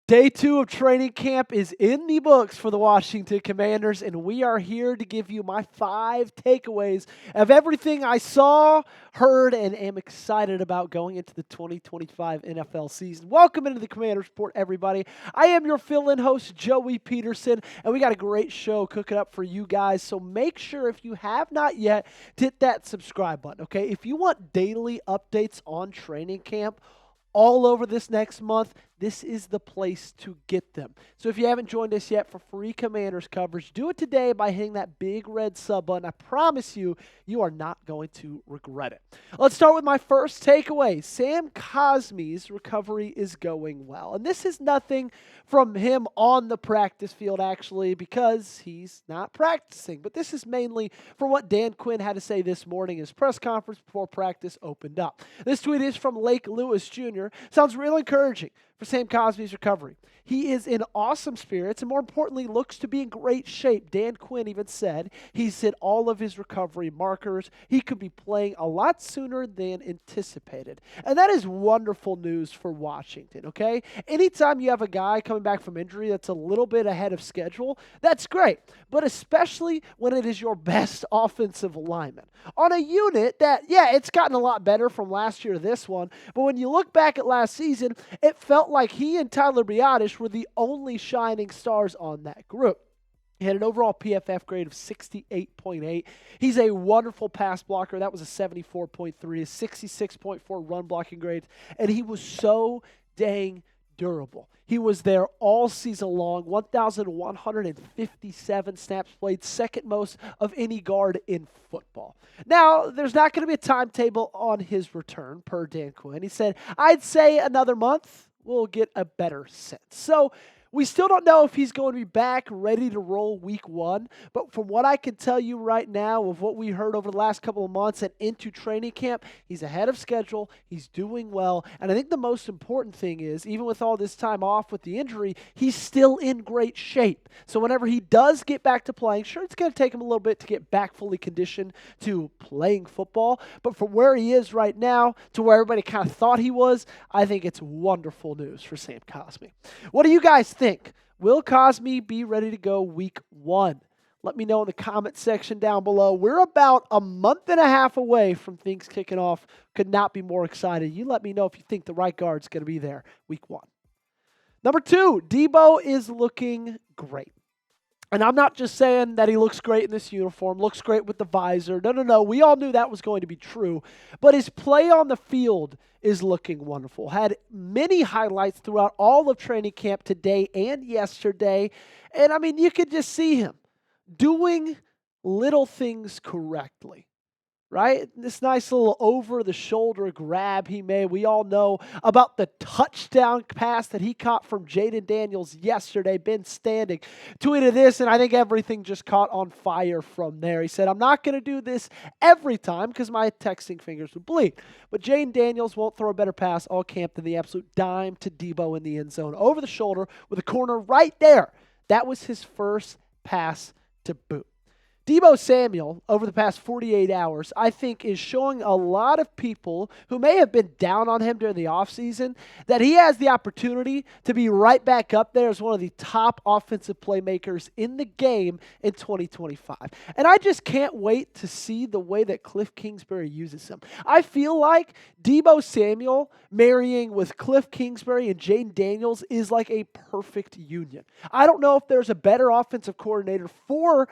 Day 2 of training camp is in the books for the Washington Commanders, and we are here to give you my 5 takeaways of everything I saw, heard, and am excited about going into the 2025 NFL season. Welcome into the Commanders Report, everybody. I am your fill-in host, Joey Peterson, and we got a great show cooking up for you guys, so make sure if you have not yet, to hit that subscribe button, okay? If you want daily updates on training camp, all over this next month, this is the place to get them. So if you haven't joined us yet for free Commanders coverage, do it today by hitting that big red sub button. I promise you, you are not going to regret it. Let's start with my first takeaway. Sam Cosmi's recovery is going well. And this is nothing from him on the practice field, actually, because he's not practicing. But this is mainly from what Dan Quinn had to say this morning in his press conference before practice opened up. This tweet is from Lake Lewis Jr. Sounds real encouraging for Sam Cosmi's recovery. He is in awesome spirits and more importantly looks to be in great shape. Dan Quinn even said he's hit all of his recovery markers. He could be playing a lot sooner than anticipated. And that is wonderful news for Washington, okay? Anytime you have a guy coming back from injury that's a little bit ahead of schedule, that's great. But especially when it is your best offensive lineman. On a unit that, it's gotten a lot better from last year to this one, but when you look back at last season, it felt like he and Tyler Biadasz were the only shining stars on that group. He had an overall PFF grade of 68.8. He's a wonderful pass blocker. That was a 74.3, a 66.4 run blocking grade, and he was so dang durable. He was there all season long, 1,157 snaps played, second most of any guard in football. Now, there's not going to be a timetable on his return, per Dan Quinn. He said, I'd say another month, we'll get a better sense. So we still don't know if he's going to be back ready to roll week 1, but from what I can tell you right now of what we heard over the last couple of months and into training camp, he's ahead of schedule, he's doing well, and I think the most important thing is, even with all this time off with the injury, he's still in great shape. So whenever he does get back to playing, sure, it's going to take him a little bit to get back fully conditioned to playing football, but from where he is right now to where everybody kind of thought he was, I think it's wonderful news for Sam Cosmi. What do you guys think? Will Cosmi be ready to go week 1? Let me know in the comment section down below. We're about a month and a half away from things kicking off. Could not be more excited. You let me know if you think the right guard's going to be there week 1. Number 2, Deebo is looking great. And I'm not just saying that he looks great in this uniform, looks great with the visor. No. We all knew that was going to be true. But his play on the field is looking wonderful. Had many highlights throughout all of training camp today and yesterday. And, you could just see him doing little things correctly. Right? This nice little over-the-shoulder grab he made. We all know about the touchdown pass that he caught from Jayden Daniels yesterday. Ben Standing tweeted this, and I think everything just caught on fire from there. He said, I'm not going to do this every time because my texting fingers would bleed. But Jayden Daniels won't throw a better pass all camp than the absolute dime to Deebo in the end zone. Over the shoulder with a corner right there. That was his first pass to boot. Deebo Samuel, over the past 48 hours, I think is showing a lot of people who may have been down on him during the offseason that he has the opportunity to be right back up there as one of the top offensive playmakers in the game in 2025. And I just can't wait to see the way that Cliff Kingsbury uses him. I feel like Deebo Samuel marrying with Cliff Kingsbury and Jayden Daniels is like a perfect union. I don't know if there's a better offensive coordinator for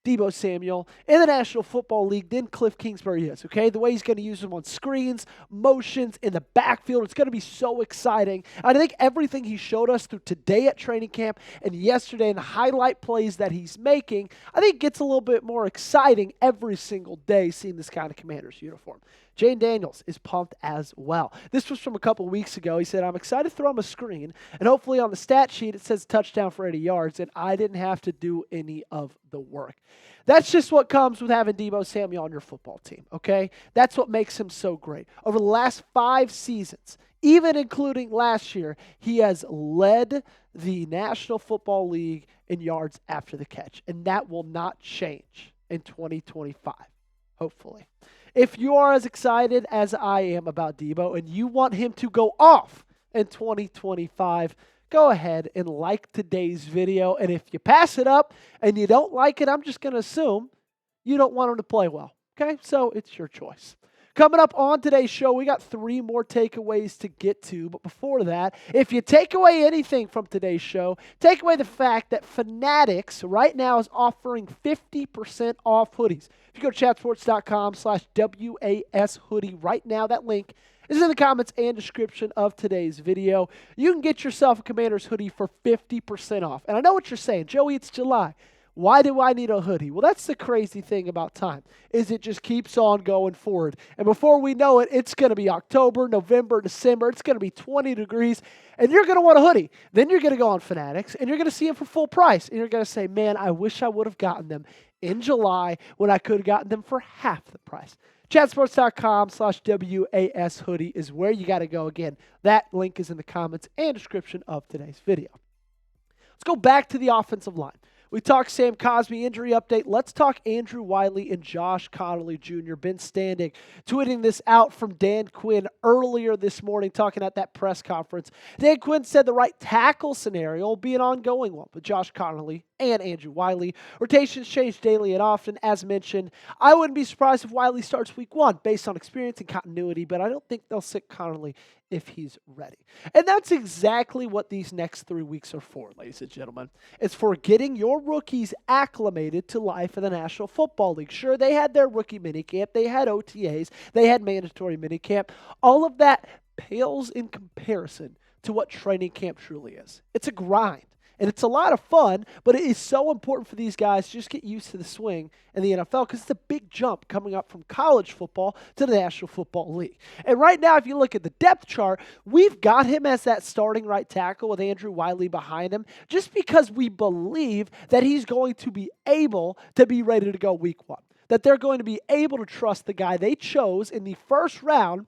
Deebo Samuel in the National Football League than Cliff Kingsbury is, okay? The way he's going to use him on screens, motions, in the backfield, it's going to be so exciting. I think everything he showed us through today at training camp and yesterday and the highlight plays that he's making, I think gets a little bit more exciting every single day seeing this kind of Commander's uniform. Jayden Daniels is pumped as well. This was from a couple weeks ago. He said, I'm excited to throw him a screen, and hopefully on the stat sheet it says touchdown for 80 yards, and I didn't have to do any of the work. That's just what comes with having Deebo Samuel on your football team, okay? That's what makes him so great. Over the last 5 seasons, even including last year, he has led the National Football League in yards after the catch, and that will not change in 2025, hopefully. If you are as excited as I am about Deebo and you want him to go off in 2025, go ahead and like today's video. And if you pass it up and you don't like it, I'm just going to assume you don't want them to play well. Okay, so it's your choice. Coming up on today's show, we got 3 more takeaways to get to. But before that, if you take away anything from today's show, take away the fact that Fanatics right now is offering 50% off hoodies. If you go to chatsports.com/WAS hoodie right now, that link is in the comments and description of today's video. You can get yourself a Commanders hoodie for 50% off. And I know what you're saying, Joey, it's July. Why do I need a hoodie? Well, that's the crazy thing about time, is it just keeps on going forward. And before we know it, it's going to be October, November, December. It's going to be 20 degrees, and you're going to want a hoodie. Then you're going to go on Fanatics, and you're going to see them for full price. And you're going to say, man, I wish I would have gotten them in July when I could have gotten them for half the price. Chatsports.com/WAS hoodie is where you got to go. Again, that link is in the comments and description of today's video. Let's go back to the offensive line. We talked Sam Cosmi injury update. Let's talk Andrew Wylie and Josh Conerly Jr. Ben Standing tweeting this out from Dan Quinn earlier this morning, talking at that press conference. Dan Quinn said the right tackle scenario will be an ongoing one with Josh Conerly and Andrew Wylie. Rotations change daily and often. As mentioned, I wouldn't be surprised if Wylie starts week 1 based on experience and continuity, but I don't think they'll sit Conerly if he's ready. And that's exactly what these next 3 weeks are for, ladies and gentlemen. It's for getting your rookies acclimated to life in the National Football League. Sure, they had their rookie minicamp, they had OTAs, they had mandatory minicamp. All of that pales in comparison to what training camp truly is. It's a grind. And it's a lot of fun, but it is so important for these guys to just get used to the swing in the NFL because it's a big jump coming up from college football to the National Football League. And right now, if you look at the depth chart, we've got him as that starting right tackle with Andrew Wylie behind him just because we believe that he's going to be able to be ready to go week 1, that they're going to be able to trust the guy they chose in the first round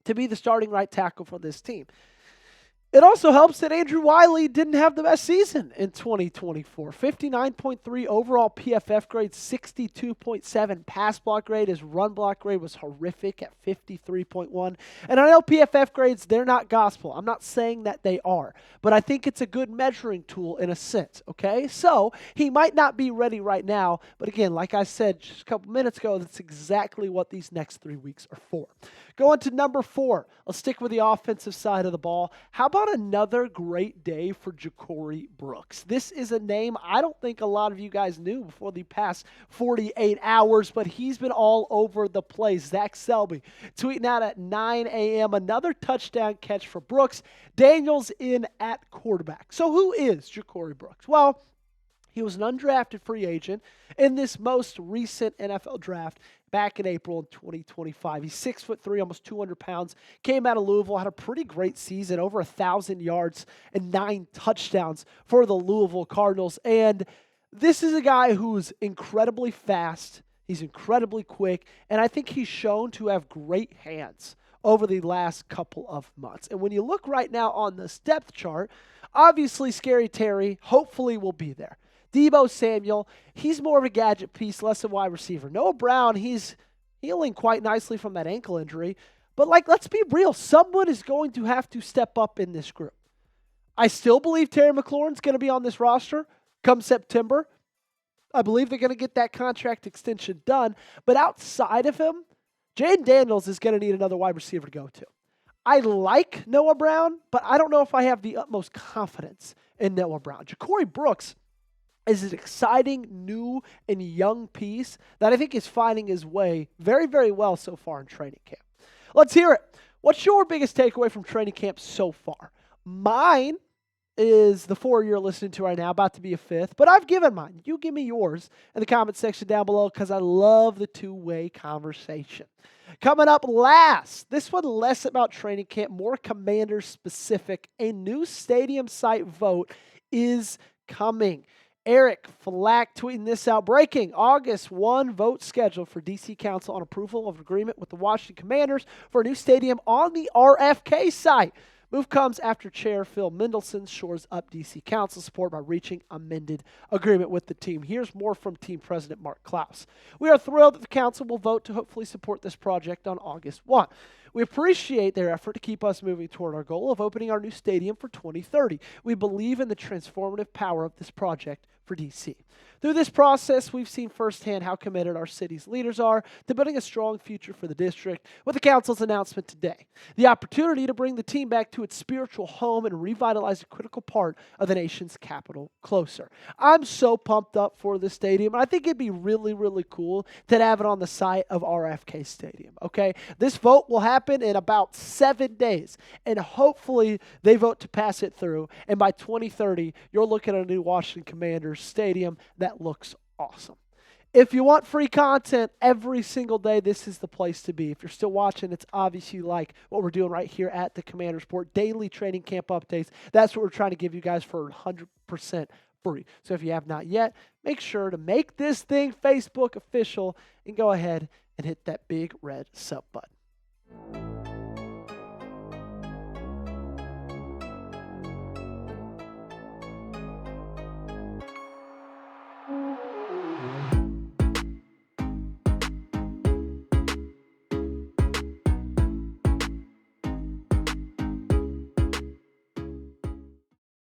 to be the starting right tackle for this team. It also helps that Andrew Wylie didn't have the best season in 2024. 59.3 overall PFF grade, 62.7 pass block grade. His run block grade was horrific at 53.1. And I know PFF grades, they're not gospel. I'm not saying that they are. But I think it's a good measuring tool in a sense, okay? So he might not be ready right now. But again, like I said just a couple minutes ago, that's exactly what these next 3 weeks are for. Going to number 4. Let's stick with the offensive side of the ball. How about another great day for Ja'Cory Brooks? This is a name I don't think a lot of you guys knew before the past 48 hours, but he's been all over the place. Zach Selby tweeting out at 9 a.m. another touchdown catch for Brooks. Daniels in at quarterback. So who is Ja'Cory Brooks? Well, he was an undrafted free agent in this most recent NFL draft back in April of 2025. He's 6'3", almost 200 pounds. Came out of Louisville, had a pretty great season, over 1,000 yards and 9 touchdowns for the Louisville Cardinals. And this is a guy who's incredibly fast. He's incredibly quick. And I think he's shown to have great hands over the last couple of months. And when you look right now on this depth chart, obviously Scary Terry hopefully will be there. Deebo Samuel, he's more of a gadget piece, less a wide receiver. Noah Brown, he's healing quite nicely from that ankle injury. But, let's be real. Someone is going to have to step up in this group. I still believe Terry McLaurin's going to be on this roster come September. I believe they're going to get that contract extension done. But outside of him, Jayden Daniels is going to need another wide receiver to go to. I like Noah Brown, but I don't know if I have the utmost confidence in Noah Brown. Ja'Cory Brooks is an exciting, new, and young piece that I think is finding his way very, very well so far in training camp. Let's hear it. What's your biggest takeaway from training camp so far? Mine is the 4 you're listening to right now, about to be a 5th, but I've given mine. You give me yours in the comment section down below because I love the two-way conversation. Coming up last, this one less about training camp, more Commander specific. A new stadium site vote is coming. Eric Flack tweeting this out. Breaking August 1 vote scheduled for DC Council on approval of agreement with the Washington Commanders for a new stadium on the RFK site. Move comes after Chair Phil Mendelson shores up DC Council support by reaching amended agreement with the team. Here's more from Team President Mark Klaus. We are thrilled that the Council will vote to hopefully support this project on August 1. We appreciate their effort to keep us moving toward our goal of opening our new stadium for 2030. We believe in the transformative power of this project for DC. Through this process, we've seen firsthand how committed our city's leaders are to building a strong future for the district with the council's announcement today. The opportunity to bring the team back to its spiritual home and revitalize a critical part of the nation's capital closer. I'm so pumped up for this stadium. I think it'd be really, really cool to have it on the site of RFK Stadium, okay? This vote will happen in about 7 days, and hopefully they vote to pass it through, and by 2030, you're looking at a new Washington Commanders stadium that looks awesome. If you want free content every single day, this is the place to be. If you're still watching, it's obvious you like what we're doing right here at the Commander Sport. Daily training camp updates. That's what we're trying to give you guys for 100% free. So if you have not yet, make sure to make this thing Facebook official and go ahead and hit that big red sub button.